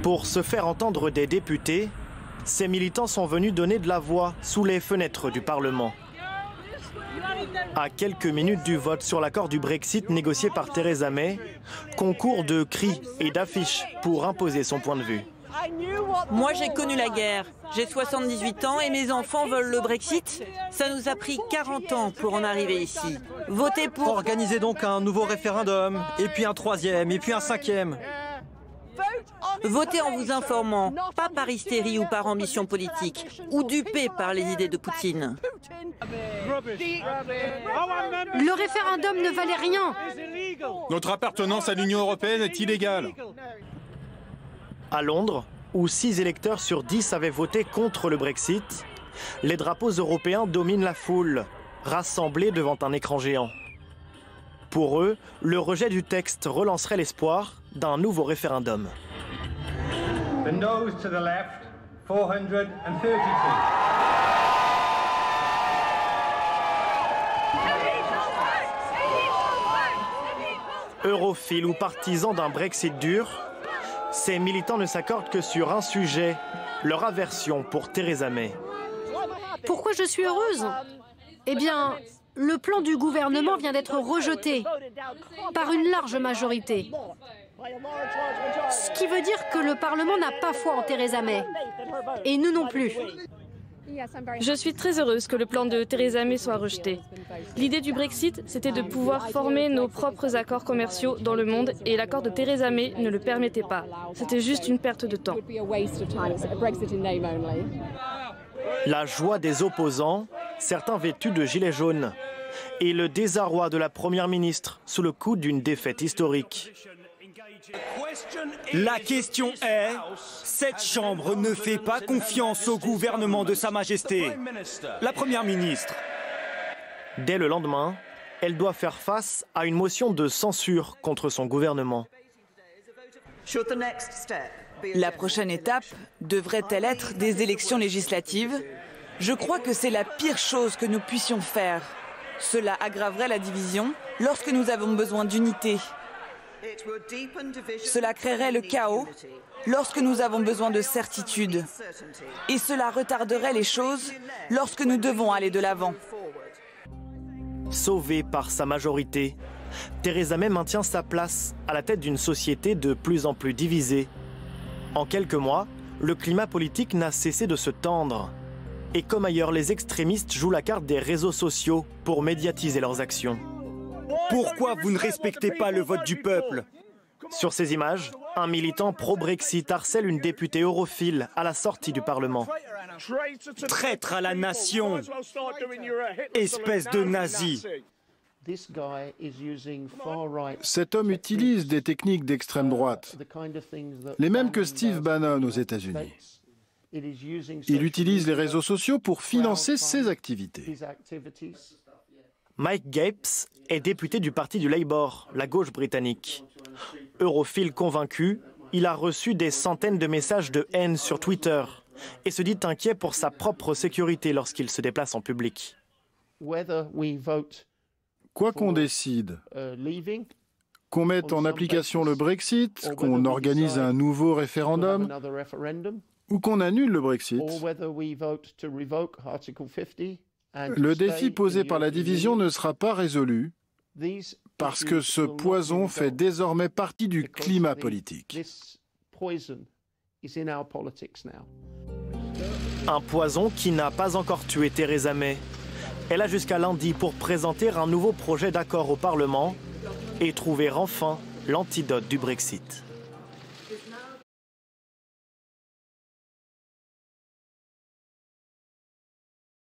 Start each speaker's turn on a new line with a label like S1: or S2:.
S1: Pour se faire entendre des députés, ces militants sont venus donner de la voix sous les fenêtres du Parlement. À quelques minutes du vote sur l'accord du Brexit négocié par Theresa May, concours de cris et d'affiches pour imposer son point de vue.
S2: Moi, j'ai connu la guerre. J'ai 78 ans et mes enfants veulent le Brexit. Ça nous a pris 40 ans pour en arriver ici. Votez pour...
S3: Organisez donc un nouveau référendum, et puis un troisième, et puis un cinquième.
S2: Votez en vous informant, pas par hystérie ou par ambition politique, ou dupé par les idées de Poutine.
S4: Le référendum ne valait rien.
S5: Notre appartenance à l'Union européenne est illégale.
S1: À Londres, où 6 électeurs sur 10 avaient voté contre le Brexit, les drapeaux européens dominent la foule, rassemblés devant un écran géant. Pour eux, le rejet du texte relancerait l'espoir d'un nouveau référendum.
S6: The noes to the left, 432.
S1: Europhiles ou partisans d'un Brexit dur, ces militants ne s'accordent que sur un sujet, leur aversion pour Theresa May.
S4: Pourquoi je suis heureuse? Eh bien, le plan du gouvernement vient d'être rejeté par une large majorité. Ce qui veut dire que le Parlement n'a pas foi en Theresa May. Et nous non plus.
S7: Je suis très heureuse que le plan de Theresa May soit rejeté. L'idée du Brexit, c'était de pouvoir former nos propres accords commerciaux dans le monde et l'accord de Theresa May ne le permettait pas. C'était juste une perte de temps.
S1: La joie des opposants, certains vêtus de gilets jaunes, et le désarroi de la première ministre sous le coup d'une défaite historique.
S3: La question est, cette Chambre ne fait pas confiance au gouvernement de Sa Majesté, la Première ministre.
S1: Dès le lendemain, elle doit faire face à une motion de censure contre son gouvernement.
S2: La prochaine étape devrait-elle être des élections législatives? Je crois que c'est la pire chose que nous puissions faire. Cela aggraverait la division lorsque nous avons besoin d'unité. Cela créerait le chaos lorsque nous avons besoin de certitude. Et cela retarderait les choses lorsque nous devons aller de l'avant.
S1: Sauvée par sa majorité, Theresa May maintient sa place à la tête d'une société de plus en plus divisée. En quelques mois, le climat politique n'a cessé de se tendre. Et comme ailleurs, les extrémistes jouent la carte des réseaux sociaux pour médiatiser leurs actions.
S3: Pourquoi vous ne respectez pas le vote du peuple?
S1: Sur ces images, un militant pro-Brexit harcèle une députée europhile à la sortie du Parlement.
S3: Traître à la nation, espèce de nazi.
S8: Cet homme utilise des techniques d'extrême droite, les mêmes que Steve Bannon aux États-Unis. Il utilise les réseaux sociaux pour financer ses activités.
S1: Mike Gapes est député du parti du Labour, la gauche britannique. Europhile convaincu, il a reçu des centaines de messages de haine sur Twitter et se dit inquiet pour sa propre sécurité lorsqu'il se déplace en public.
S8: Quoi qu'on décide, qu'on mette en application le Brexit, qu'on organise un nouveau référendum, ou qu'on annule le Brexit, le défi posé par la division ne sera pas résolu parce que ce poison fait désormais partie du climat politique.
S1: Un poison qui n'a pas encore tué Theresa May. Elle a jusqu'à lundi pour présenter un nouveau projet d'accord au Parlement et trouver enfin l'antidote du Brexit.